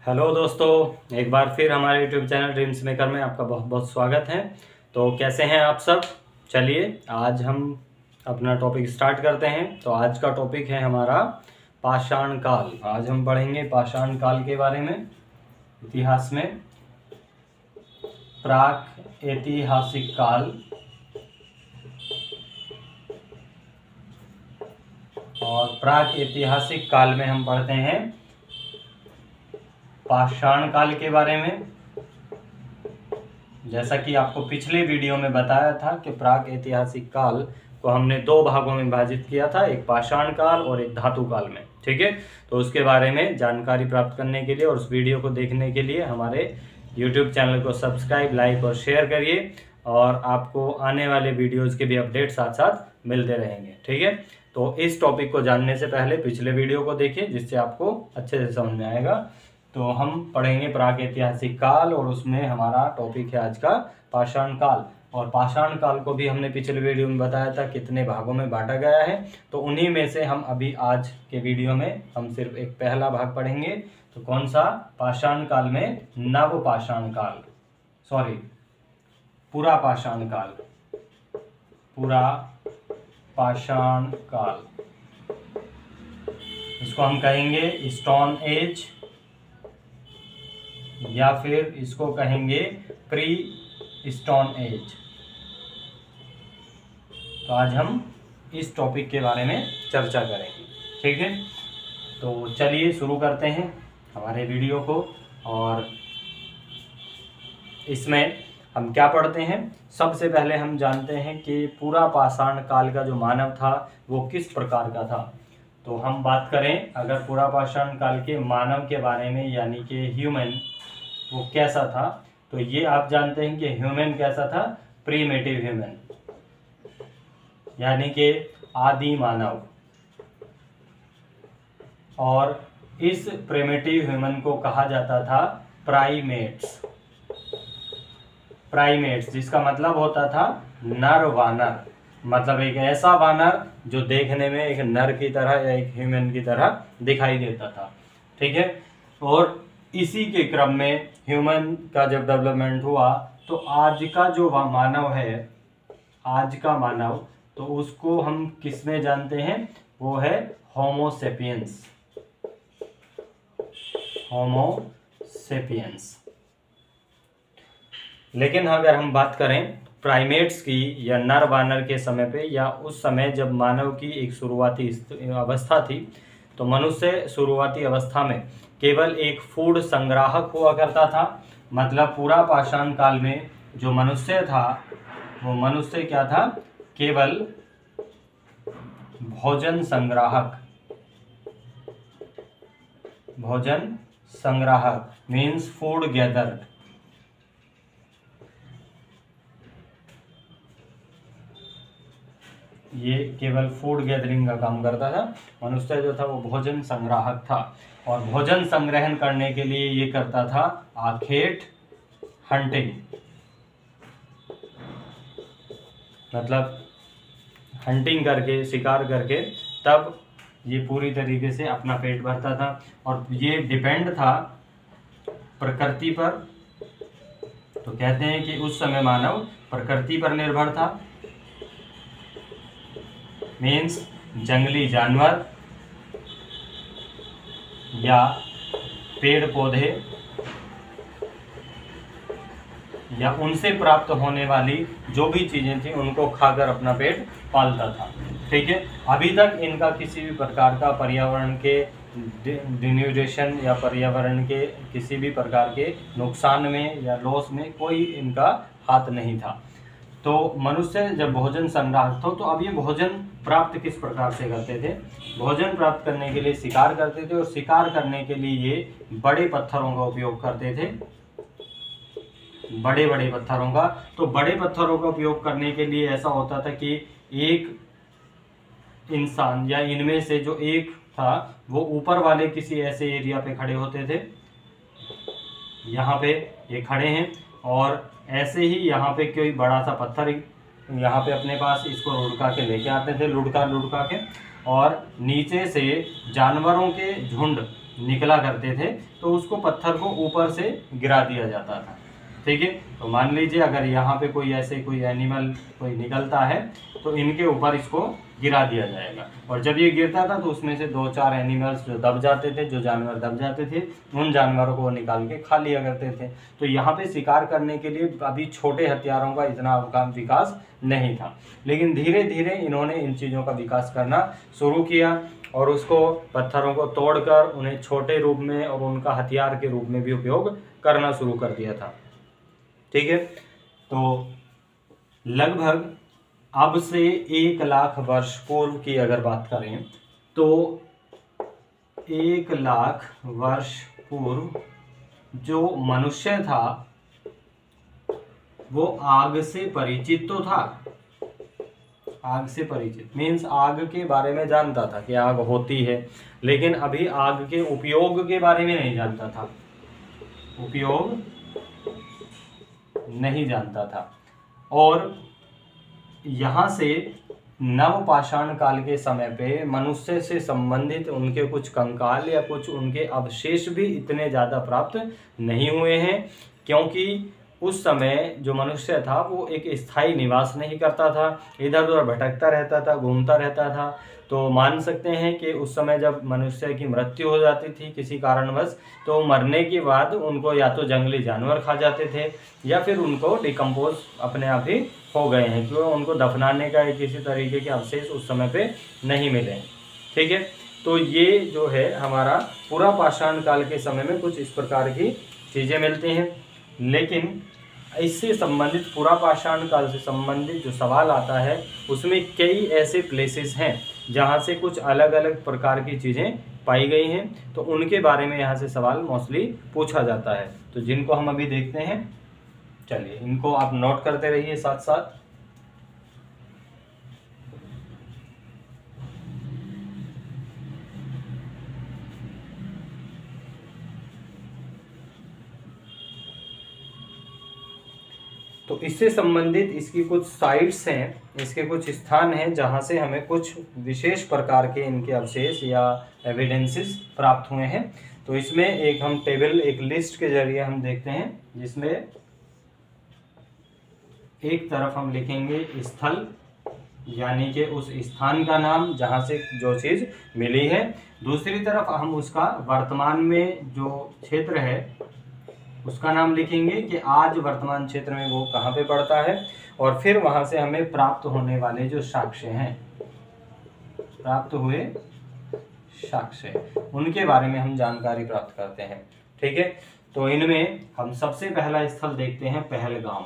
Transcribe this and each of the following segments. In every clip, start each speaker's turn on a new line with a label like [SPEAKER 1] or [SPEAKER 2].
[SPEAKER 1] Hello दोस्तों, एक बार फिर हमारे यूट्यूब चैनल ड्रीम्स मेकर में आपका बहुत बहुत स्वागत है। तो कैसे हैं आप सब। चलिए आज हम अपना टॉपिक स्टार्ट करते हैं। तो आज का टॉपिक है हमारा पाषाण काल। आज हम पढ़ेंगे पाषाण काल के बारे में, इतिहास में प्राक ऐतिहासिक काल और प्राक ऐतिहासिक काल में हम पढ़ते हैं पाषाण काल के बारे में। जैसा कि आपको पिछले वीडियो में बताया था कि प्राक ऐतिहासिक काल को हमने दो भागों में विभाजित किया था, एक पाषाण काल और एक धातु काल में। ठीक है, तो उसके बारे में जानकारी प्राप्त करने के लिए और उस वीडियो को देखने के लिए हमारे YouTube चैनल को सब्सक्राइब, लाइक और शेयर करिए और आपको आने वाले वीडियोज़ के भी अपडेट साथ साथ मिलते रहेंगे। ठीक है, तो इस टॉपिक को जानने से पहले पिछले वीडियो को देखिए, जिससे आपको अच्छे से समझ में आएगा। तो हम पढ़ेंगे प्राक ऐतिहासिक काल और उसमें हमारा टॉपिक है आज का पाषाण काल। और पाषाण काल को भी हमने पिछले वीडियो में बताया था कितने भागों में बांटा गया है। तो उन्हीं में से हम अभी आज के वीडियो में हम सिर्फ एक पहला भाग पढ़ेंगे। तो कौन सा? पाषाण काल में नव पाषाण काल, सॉरी पूरा पाषाण काल, पूरा पाषाण काल। इसको हम कहेंगे स्टोन एज या फिर इसको कहेंगे प्री स्टोन एज। तो आज हम इस टॉपिक के बारे में चर्चा करेंगे। ठीक है, तो चलिए शुरू करते हैं हमारे वीडियो को। और इसमें हम क्या पढ़ते हैं, सबसे पहले हम जानते हैं कि पूरा पाषाण काल का जो मानव था वो किस प्रकार का था। तो हम बात करें अगर पूरा पाषाण काल के मानव के बारे में, यानी कि ह्यूमन वो कैसा था, तो ये आप जानते हैं कि ह्यूमन कैसा था? प्रीमेटिव ह्यूमन, यानी कि आदि मानव। और इस प्रीमेटिव ह्यूमन को कहा जाता था प्राइमेट्स। प्राइमेट्स जिसका मतलब होता था नर वानर, मतलब एक ऐसा वानर जो देखने में एक नर की तरह या एक ह्यूमन की तरह दिखाई देता था। ठीक है, और इसी के क्रम में ह्यूमन का जब डेवलपमेंट हुआ तो आज का जो मानव है, आज का मानव, तो उसको हम किस में जानते हैं? वो है होमो सेपियंस। होमो सेपियंस। लेकिन अगर हम बात करें प्राइमेट्स की या नर वानर के समय पे, या उस समय जब मानव की एक शुरुआती अवस्था थी, तो मनुष्य शुरुआती अवस्था में केवल एक फूड संग्राहक हुआ करता था। मतलब पूरा पाषाण काल में जो मनुष्य था वो मनुष्य क्या था? केवल भोजन संग्राहक। भोजन संग्राहक मीन्स फूड गैदर। ये केवल फूड गैदरिंग का काम करता था। मनुष्य जो था वो भोजन संग्राहक था और भोजन संग्रहण करने के लिए ये करता था आखेट हंटिंग, मतलब हंटिंग करके, शिकार करके, तब ये पूरी तरीके से अपना पेट भरता था। और ये डिपेंड था प्रकृति पर। तो कहते हैं कि उस समय मानव प्रकृति पर निर्भर था, मीन्स जंगली जानवर या पेड़ पौधे या उनसे प्राप्त होने वाली जो भी चीजें थी उनको खाकर अपना पेट पालता था। ठीक है, अभी तक इनका किसी भी प्रकार का पर्यावरण के डिन्यूडेशन या पर्यावरण के किसी भी प्रकार के नुकसान में या लॉस में कोई इनका हाथ नहीं था। तो मनुष्य जब भोजन संग्राहक था, तो अब ये भोजन प्राप्त किस प्रकार से करते थे? भोजन प्राप्त करने के लिए शिकार करते थे और शिकार करने के लिए ये बड़े पत्थरों का उपयोग करते थे, बड़े बड़े पत्थरों का। तो बड़े पत्थरों का उपयोग करने के लिए ऐसा होता था कि एक इंसान या इनमें से जो एक था वो ऊपर वाले किसी ऐसे एरिया पे खड़े होते थे। यहाँ पे ये खड़े हैं और ऐसे ही यहाँ पे कोई बड़ा सा पत्थर यहाँ पे अपने पास इसको लुढ़का के लेके आते थे, लुढ़का के, और नीचे से जानवरों के झुंड निकला करते थे तो उसको पत्थर को ऊपर से गिरा दिया जाता था। ठीक है, तो मान लीजिए अगर यहाँ पे कोई ऐसे कोई एनिमल कोई निकलता है तो इनके ऊपर इसको गिरा दिया जाएगा, और जब ये गिरता था तो उसमें से 2-4 एनिमल्स जो दब जाते थे, जो जानवर दब जाते थे, उन जानवरों को निकाल के खा लिया करते थे। तो यहाँ पे शिकार करने के लिए अभी छोटे हथियारों का इतना विकास नहीं था, लेकिन धीरे धीरे इन्होंने इन चीज़ों का विकास करना शुरू किया और उसको पत्थरों को तोड़कर उन्हें छोटे रूप में और उनका हथियार के रूप में भी उपयोग करना शुरू कर दिया था। ठीक है, तो लगभग अब से 1 लाख वर्ष पूर्व की अगर बात करें तो 1 लाख वर्ष पूर्व जो मनुष्य था वो आग से परिचित तो था, आग से परिचित मीन्स आग के बारे में जानता था कि आग होती है, लेकिन अभी आग के उपयोग के बारे में नहीं जानता था, उपयोग नहीं जानता था। और यहाँ से नवपाषाण काल के समय पे मनुष्य से संबंधित उनके कुछ कंकाल या कुछ उनके अवशेष भी इतने ज़्यादा प्राप्त नहीं हुए हैं, क्योंकि उस समय जो मनुष्य था वो एक स्थायी निवास नहीं करता था, इधर उधर भटकता रहता था, घूमता रहता था। तो मान सकते हैं कि उस समय जब मनुष्य की मृत्यु हो जाती थी किसी कारणवश, तो मरने के बाद उनको या तो जंगली जानवर खा जाते थे या फिर उनको डिकम्पोज अपने आप ही हो गए हैं, क्योंकि उनको दफनाने का किसी तरीके के अवशेष उस समय पे नहीं मिले। ठीक है, तो ये जो है हमारा पूरा पाषाण काल के समय में कुछ इस प्रकार की चीज़ें मिलती हैं। लेकिन इससे संबंधित पूरा पाषाण काल से संबंधित जो सवाल आता है उसमें कई ऐसे प्लेसेस हैं जहाँ से कुछ अलग अलग प्रकार की चीज़ें पाई गई हैं, तो उनके बारे में यहाँ से सवाल मोस्टली पूछा जाता है, तो जिनको हम अभी देखते हैं। चलिए इनको आप नोट करते रहिए साथ साथ। तो इससे संबंधित इसकी कुछ साइट्स हैं, इसके कुछ स्थान हैं जहाँ से हमें कुछ विशेष प्रकार के इनके अवशेष या एविडेंसेस प्राप्त हुए हैं। तो इसमें एक हम टेबल, एक लिस्ट के जरिए हम देखते हैं, जिसमें एक तरफ हम लिखेंगे स्थल, यानी कि उस स्थान का नाम जहाँ से जो चीज़ मिली है। दूसरी तरफ हम उसका वर्तमान में जो क्षेत्र है उसका नाम लिखेंगे कि आज वर्तमान क्षेत्र में वो कहाँ पे पड़ता है, और फिर वहाँ से हमें प्राप्त होने वाले जो साक्ष्य हैं, प्राप्त हुए साक्ष्य, उनके बारे में हम जानकारी प्राप्त करते हैं। ठीक है, तो इनमें हम सबसे पहला स्थल देखते हैं पहलगाम।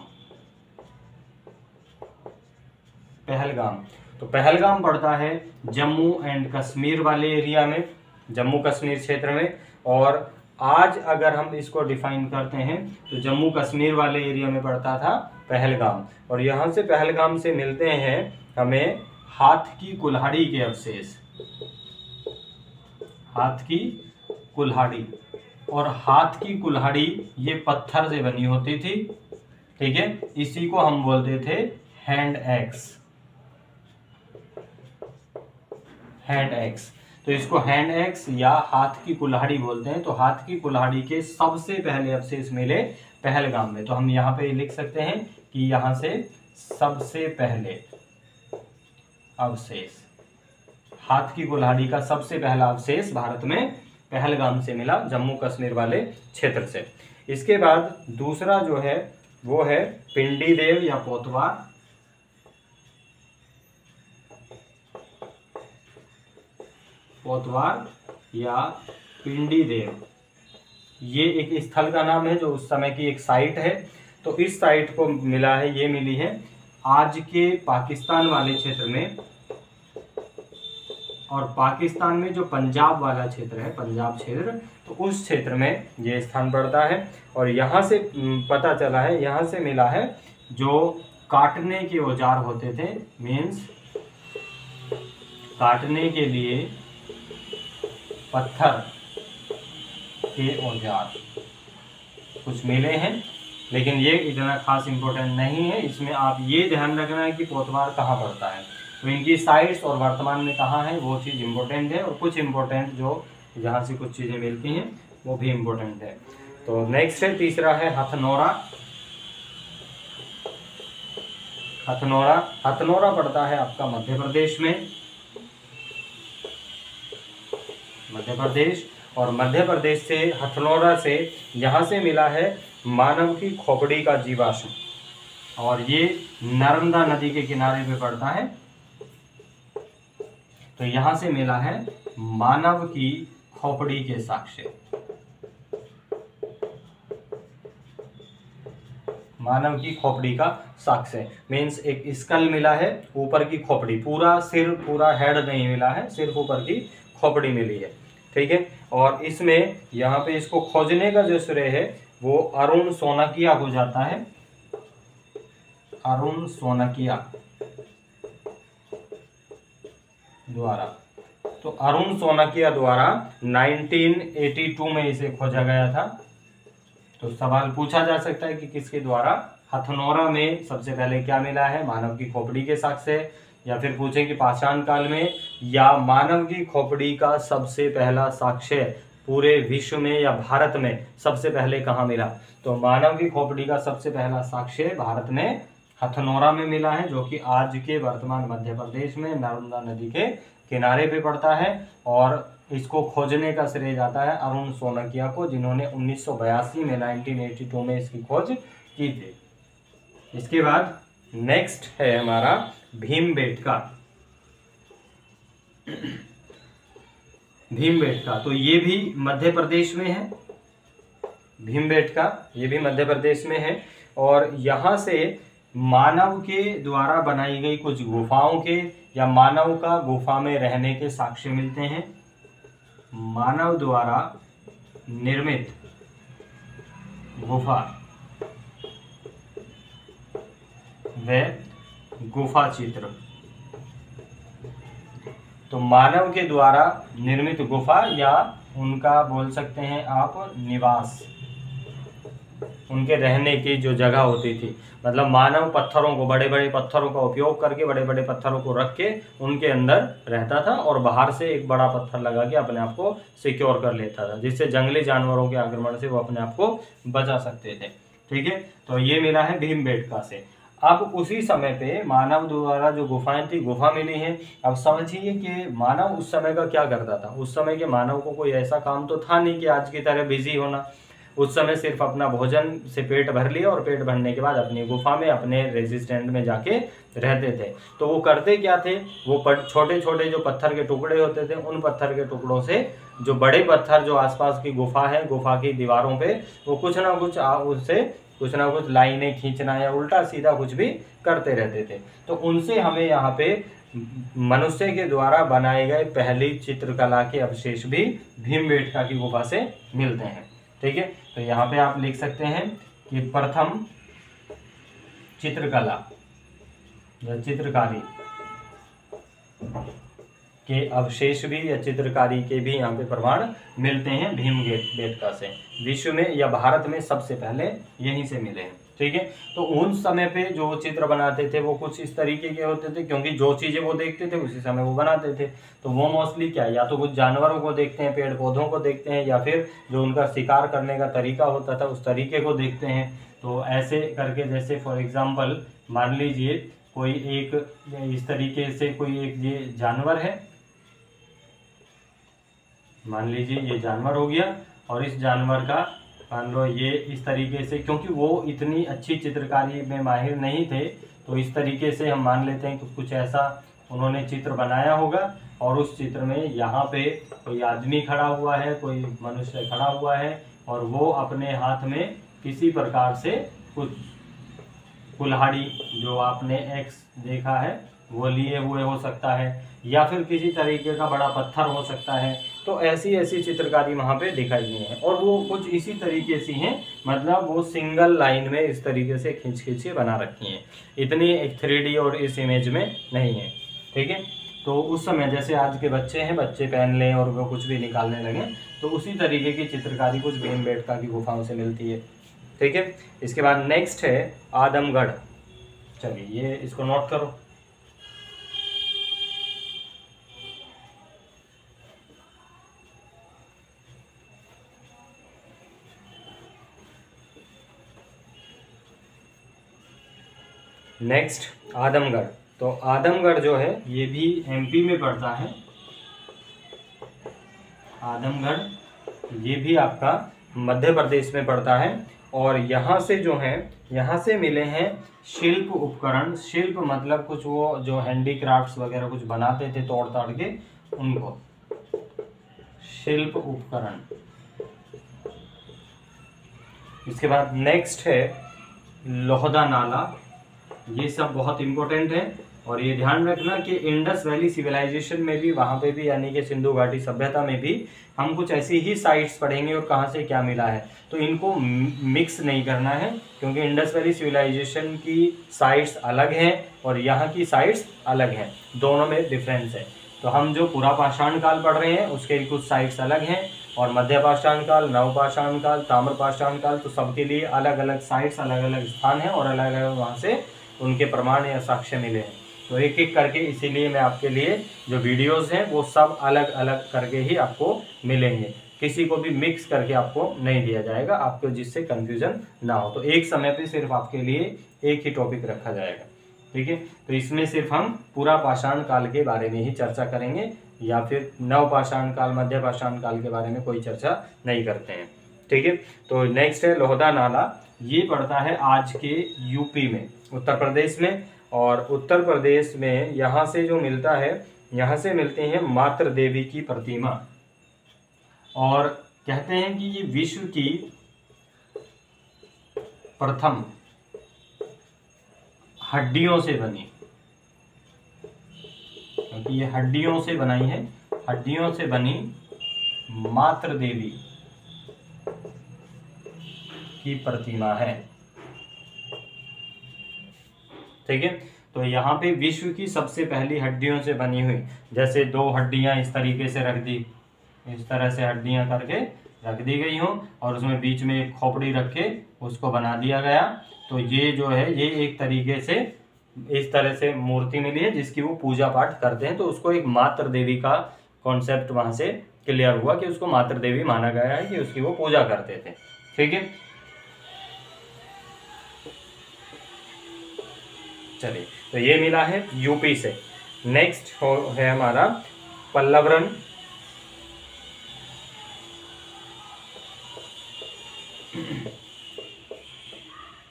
[SPEAKER 1] पहलगाम, तो पहलगाम पड़ता है जम्मू एंड कश्मीर वाले एरिया में, जम्मू कश्मीर क्षेत्र में। और आज अगर हम इसको डिफाइन करते हैं तो जम्मू कश्मीर वाले एरिया में पड़ता था पहलगाम, और यहाँ से पहलगाम से मिलते हैं हमें हाथ की कुल्हाड़ी के अवशेष, हाथ की कुल्हाड़ी। और हाथ की कुल्हाड़ी ये पत्थर से बनी होती थी। ठीक है, इसी को हम बोलते थे हैंड एक्स, हैंड एक्स। तो इसको हैंड एक्स या हाथ की कुल्हाड़ी बोलते हैं। तो हाथ की कुल्हाड़ी के सबसे पहले अवशेष मिले पहलगाम में। तो हम यहाँ पे लिख सकते हैं कि यहाँ से सबसे पहले अवशेष, हाथ की कुल्हाड़ी का सबसे पहला अवशेष भारत में पहलगाम से मिला, जम्मू कश्मीर वाले क्षेत्र से। इसके बाद दूसरा जो है वो है पिंडी देव या पोतवार। पोतवार या पिंडी देव, ये एक स्थल का नाम है जो उस समय की एक साइट है। तो इस साइट को मिला है, ये मिली है आज के पाकिस्तान वाले क्षेत्र में, और पाकिस्तान में जो पंजाब वाला क्षेत्र है, पंजाब क्षेत्र, तो उस क्षेत्र में ये स्थान पड़ता है। और यहाँ से पता चला है, यहाँ से मिला है जो काटने के औजार होते थे, मीन्स काटने के लिए पत्थर के औजार कुछ मिले हैं, लेकिन ये इतना खास इम्पोर्टेंट नहीं है। इसमें आप ये ध्यान रखना है कि पोतवार कहाँ पड़ता है, तो इनकी साइट्स और वर्तमान में कहाँ है वो चीज़ इम्पोर्टेंट है। और कुछ इम्पोर्टेंट जो यहाँ से कुछ चीज़ें मिलती हैं, वो भी इम्पोर्टेंट है। तो नेक्स्ट है, तीसरा है हथनोरा। हथनोरा, हथनोरा पड़ता है आपका मध्य प्रदेश में, मध्य प्रदेश। और मध्य प्रदेश से हथनोरा से यहाँ से मिला है मानव की खोपड़ी का जीवाश्म, और ये नर्मदा नदी के किनारे पे पड़ता है। तो यहाँ से मिला है मानव की खोपड़ी के साक्ष्य, मानव की खोपड़ी का साक्ष्य मीन्स एक स्कल मिला है, ऊपर की खोपड़ी, पूरा सिर, पूरा हेड नहीं मिला है, सिर्फ ऊपर की खोपड़ी मिली है। ठीक है। और इसमें यहाँ पे इसको खोजने का जो श्रेय है वो अरुण सोनकिया को जाता है, अरुण सोनकिया द्वारा। तो अरुण सोनकिया द्वारा 1982 में इसे खोजा गया था। तो सवाल पूछा जा सकता है कि किसके द्वारा। हथनोरा में सबसे पहले क्या मिला है, मानव की खोपड़ी के साक्ष्य, या फिर पूछें कि पाषाण काल में, या मानव की खोपड़ी का सबसे पहला साक्ष्य पूरे विश्व में या भारत में सबसे पहले कहाँ मिला। तो मानव की खोपड़ी का सबसे पहला साक्ष्य भारत में हथनोरा में मिला है, जो कि आज के वर्तमान मध्य प्रदेश में नर्मदा नदी के किनारे पे पड़ता है। और इसको खोजने का श्रेय जाता है अरुण सोनकिया को, जिन्होंने 1982 में 1982 में इसकी खोज की थी। इसके बाद नेक्स्ट है हमारा भीमबेटका। भीमबेटका, तो ये भी मध्य प्रदेश में है, भीमबेटका ये भी मध्य प्रदेश में है। और यहाँ से मानव के द्वारा बनाई गई कुछ गुफाओं के, या मानव का गुफा में रहने के साक्ष्य मिलते हैं। मानव द्वारा निर्मित गुफा व गुफा चित्र। तो मानव के द्वारा निर्मित गुफा, या उनका बोल सकते हैं आप निवास, उनके रहने की जो जगह होती थी। मतलब मानव पत्थरों को, बड़े बड़े पत्थरों का उपयोग करके, बड़े बड़े पत्थरों को रख के उनके अंदर रहता था, और बाहर से एक बड़ा पत्थर लगा के अपने आप को सिक्योर कर लेता था, जिससे जंगली जानवरों के आक्रमण से वो अपने आप को बचा सकते थे। ठीक है। तो ये मिला है भीमबेटका से। अब उसी समय पे मानव द्वारा जो गुफाएं थी, गुफा मिली है। अब समझिए कि मानव उस समय का क्या करता था। उस समय के मानव को कोई ऐसा काम तो था नहीं कि आज की तरह बिजी होना। उस समय सिर्फ अपना भोजन से पेट भर लिया, और पेट भरने के बाद अपनी गुफा में, अपने रेजिस्टेंट में जाके रहते थे। तो वो करते क्या थे, वो छोटे छोटे जो पत्थर के टुकड़े होते थे, उन पत्थर के टुकड़ों से जो बड़े पत्थर जो आसपास की गुफा है, गुफा की दीवारों पे वो कुछ ना कुछ उससे कुछ ना कुछ लाइनें खींचना या उल्टा सीधा कुछ भी करते रहते थे। तो उनसे हमें यहाँ पे मनुष्य के द्वारा बनाए गए पहली चित्रकला के अवशेष भी भीमबेटका की गुफा से मिलते हैं। ठीक है। तो यहाँ पे आप लिख सकते हैं कि प्रथम चित्रकला या चित्रकारी के अवशेष भी, या चित्रकारी के भी यहाँ पे प्रमाण मिलते हैं भीमबेटका से। विश्व में या भारत में सबसे पहले यहीं से मिले हैं। ठीक है। तो उन समय पे जो चित्र बनाते थे वो कुछ इस तरीके के होते थे, क्योंकि जो चीजें वो देखते थे उसी समय वो बनाते थे। तो वो मोस्टली क्या, या तो कुछ जानवरों को देखते हैं, पेड़ पौधों को देखते हैं, या फिर जो उनका शिकार करने का तरीका होता था उस तरीके को देखते हैं। तो ऐसे करके, जैसे फॉर एग्जाम्पल मान लीजिए कोई एक इस तरीके से कोई एक ये जानवर है, मान लीजिए ये जानवर हो गया, और इस जानवर का मान लो ये इस तरीके से, क्योंकि वो इतनी अच्छी चित्रकारी में माहिर नहीं थे, तो इस तरीके से हम मान लेते हैं कि कुछ ऐसा उन्होंने चित्र बनाया होगा। और उस चित्र में यहाँ पे कोई आदमी खड़ा हुआ है, कोई मनुष्य खड़ा हुआ है, और वो अपने हाथ में किसी प्रकार से कुछ कुल्हाड़ी, जो आपने एक्स देखा है, वो लिए हुए हो सकता है, या फिर किसी तरीके का बड़ा पत्थर हो सकता है। तो ऐसी ऐसी चित्रकारी वहाँ पे दिखाई गई है, और वो कुछ इसी तरीके से हैं, मतलब वो सिंगल लाइन में इस तरीके से खींच खींच के बना रखी हैं, इतनी एक 3D और इस इमेज में नहीं है। ठीक है। तो उस समय जैसे आज के बच्चे हैं, बच्चे पेन लें और वो कुछ भी निकालने लगे, तो उसी तरीके की चित्रकारी कुछ भीमबेटका की गुफाओं से मिलती है। ठीक है। इसके बाद नेक्स्ट है आदमगढ़। चलिए ये इसको नोट करो। नेक्स्ट आदमगढ़। तो आदमगढ़ जो है ये भी एमपी में पड़ता है। आदमगढ़ ये भी आपका मध्य प्रदेश में पड़ता है। और यहाँ से जो है, यहाँ से मिले हैं शिल्प उपकरण। शिल्प मतलब कुछ वो जो हैंडीक्राफ्ट्स वगैरह कुछ बनाते थे तोड़ ताड़ के, उनको शिल्प उपकरण। इसके बाद नेक्स्ट है लोहदा नाला। ये सब बहुत इंपॉर्टेंट है और ये ध्यान रखना कि इंडस वैली सिविलाइजेशन में भी, वहाँ पे भी, यानी कि सिंधु घाटी सभ्यता में भी हम कुछ ऐसी ही साइट्स पढ़ेंगे और कहाँ से क्या मिला है। तो इनको मिक्स नहीं करना है, क्योंकि इंडस वैली सिविलाइजेशन की साइट्स अलग हैं और यहाँ की साइट्स अलग हैं, दोनों में डिफरेंस है। तो हम जो पूरा पाषाण काल पढ़ रहे हैं उसके कुछ साइट्स अलग हैं, और मध्य पाषाण काल, नव पाषाण काल, ताम्र पाषाण काल, तो सबके लिए अलग अलग साइट्स, अलग अलग स्थान हैं और अलग अलग वहाँ से उनके प्रमाण या साक्ष्य मिले हैं। तो एक एक करके, इसीलिए मैं आपके लिए जो वीडियोस हैं वो सब अलग अलग करके ही आपको मिलेंगे, किसी को भी मिक्स करके आपको नहीं दिया जाएगा, आपको जिससे कंफ्यूजन ना हो। तो एक समय पे सिर्फ आपके लिए एक ही टॉपिक रखा जाएगा, ठीक है। तो इसमें सिर्फ हम पूरा पाषाण काल के बारे में ही चर्चा करेंगे, या फिर नव पाषाण काल, मध्य पाषाण काल के बारे में कोई चर्चा नहीं करते हैं, ठीक है। तो नेक्स्ट है लोहदा नाला। ये पड़ता है आज के यूपी में, उत्तर प्रदेश में। और उत्तर प्रदेश में यहाँ से जो मिलता है, यहाँ से मिलते हैं मातृ देवी की प्रतिमा, और कहते हैं कि ये विश्व की प्रथम हड्डियों से बनी, क्योंकि ये हड्डियों से बनाई है, हड्डियों से बनी मातृ देवी की प्रतिमा है, ठीक है। तो यहाँ पे विश्व की सबसे पहली हड्डियों से बनी हुई, जैसे दो हड्डियां इस तरीके से रख दी, इस तरह से हड्डियां करके रख दी गई हों, और उसमें बीच में एक खोपड़ी रख के उसको बना दिया गया। तो ये जो है, ये एक तरीके से इस तरह से मूर्ति मिली है जिसकी वो पूजा पाठ करते हैं। तो उसको एक मातृ देवी का कॉन्सेप्ट वहां से क्लियर हुआ कि उसको मातृ देवी माना गया है, कि उसकी वो पूजा करते थे, ठीक है। चलिए, तो ये मिला है यूपी से। नेक्स्ट है हमारा पल्लवरन।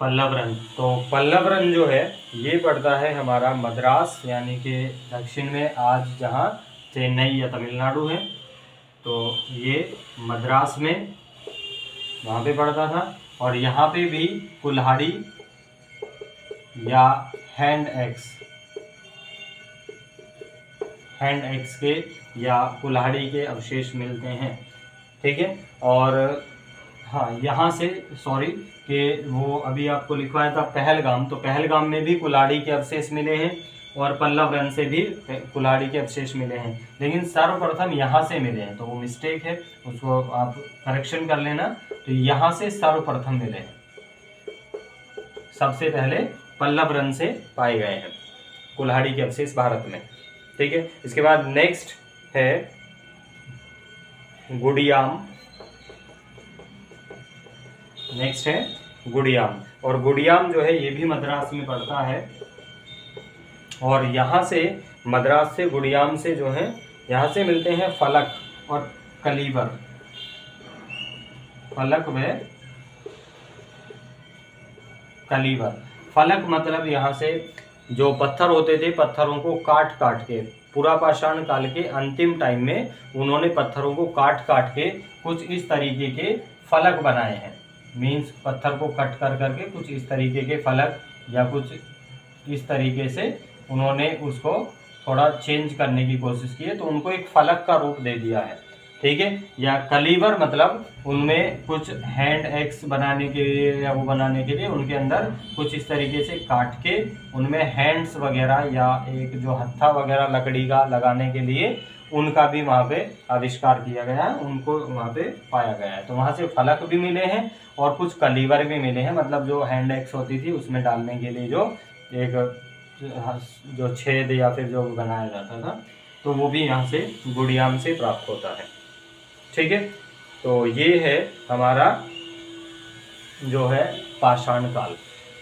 [SPEAKER 1] पल्लवरन, तो पल्लवरन जो है ये पड़ता है हमारा मद्रास, यानी कि दक्षिण में आज जहाँ चेन्नई या तमिलनाडु है, तो ये मद्रास में वहाँ पे पड़ता था। और यहाँ पे भी कुल्हाड़ी या हैंड एक्स के या कुल्हाड़ी के अवशेष मिलते हैं, ठीक है। और हाँ, यहाँ से सॉरी कि वो अभी आपको लिखवाया था पहलगाम, तो पहलगाम में भी कुल्हाड़ी के अवशेष मिले हैं, और पल्लवरन से भी कुल्हाड़ी के अवशेष मिले हैं, लेकिन सर्वप्रथम यहाँ से मिले हैं, तो वो मिस्टेक है, उसको आप करेक्शन कर लेना। तो यहाँ से सर्वप्रथम मिले हैं, सबसे पहले पल्लवरन से पाए गए हैं कुल्हाड़ी के अवशेष भारत में, ठीक है। इसके बाद नेक्स्ट है गुड़ियाम। नेक्स्ट है गुड़ियाम, और गुड़ियाम जो है ये भी मद्रास में पड़ता है। और यहाँ से मद्रास से गुड़ियाम से जो है, यहाँ से मिलते हैं फलक और कलीवर। फलक व कलीवर। फलक मतलब यहाँ से जो पत्थर होते थे, पत्थरों को काट काट के, पूरा पाषाण काल के अंतिम टाइम में उन्होंने पत्थरों को काट काट के कुछ इस तरीके के फलक बनाए हैं। मीन्स पत्थर को कट कर करके कुछ इस तरीके के फलक या कुछ इस तरीके से उन्होंने उसको थोड़ा चेंज करने की कोशिश की है, तो उनको एक फलक का रूप दे दिया है, ठीक है। या कलीवर मतलब उनमें कुछ हैंड एक्स बनाने के लिए या वो बनाने के लिए उनके अंदर कुछ इस तरीके से काट के उनमें हैंड्स वगैरह या एक जो हत्था वगैरह लकड़ी का लगाने के लिए उनका भी वहाँ पे आविष्कार किया गया है, उनको वहाँ पे पाया गया है। तो वहाँ से फलक भी मिले हैं और कुछ कलीवर भी मिले हैं, मतलब जो हैंड एक्स होती थी उसमें डालने के लिए जो एक जो छेद या फिर जो बनाया जाता था, तो वो भी यहाँ से गुड़ियाम से प्राप्त होता है, ठीक है। तो ये है हमारा जो है पाषाण काल।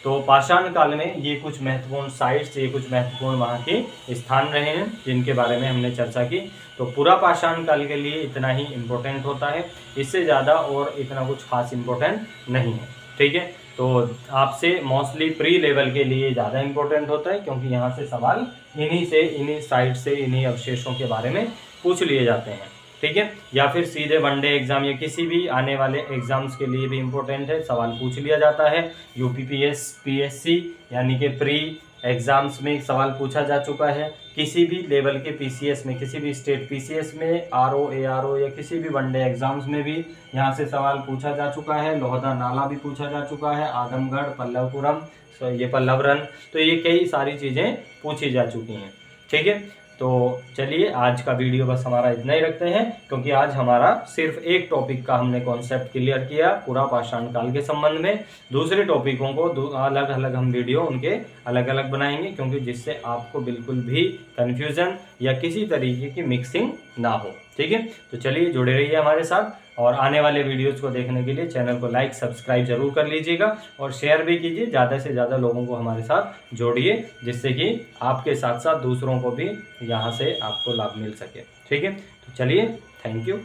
[SPEAKER 1] तो पाषाण काल में ये कुछ महत्वपूर्ण साइट्स, ये कुछ महत्वपूर्ण वहाँ के स्थान रहे हैं जिनके बारे में हमने चर्चा की। तो पूरा पाषाण काल के लिए इतना ही इम्पोर्टेंट होता है, इससे ज़्यादा और इतना कुछ खास इम्पोर्टेंट नहीं है। ठीक है, तो आपसे मोस्टली प्री लेवल के लिए ज़्यादा इम्पोर्टेंट होता है, क्योंकि यहाँ से सवाल इन्हीं साइट से, इन्हीं अवशेषों के बारे में पूछ लिए जाते हैं। ठीक है, या फिर सीधे वनडे एग्जाम या किसी भी आने वाले एग्जाम्स के लिए भी इम्पोर्टेंट है, सवाल पूछ लिया जाता है। यूपीपीएस पीएससी यानी कि प्री एग्जाम्स में सवाल पूछा जा चुका है। किसी भी लेवल के पीसीएस में, किसी भी स्टेट पीसीएस में, आरओ एआरओ या किसी भी वनडे एग्जाम्स में भी यहाँ से सवाल पूछा जा चुका है। लोहदा नाला भी पूछा जा चुका है, आदमगढ़, पल्लवपुरम, ये पल्लवरन, तो ये कई सारी चीज़ें पूछी जा चुकी हैं। ठीक है, तो चलिए आज का वीडियो बस हमारा इतना ही रखते हैं, क्योंकि आज हमारा सिर्फ एक टॉपिक का हमने कॉन्सेप्ट क्लियर किया पूरा पाषाण काल के संबंध में। दूसरे टॉपिकों को अलग अलग हम वीडियो उनके अलग अलग बनाएंगे, क्योंकि जिससे आपको बिल्कुल भी कन्फ्यूजन या किसी तरीके की मिक्सिंग ना हो। ठीक है, तो चलिए जुड़े रहिए हमारे साथ, और आने वाले वीडियोस को देखने के लिए चैनल को लाइक सब्सक्राइब जरूर कर लीजिएगा और शेयर भी कीजिए। ज़्यादा से ज़्यादा लोगों को हमारे साथ जोड़िए, जिससे कि आपके साथ साथ दूसरों को भी यहाँ से आपको लाभ मिल सके। ठीक है, तो चलिए, थैंक यू।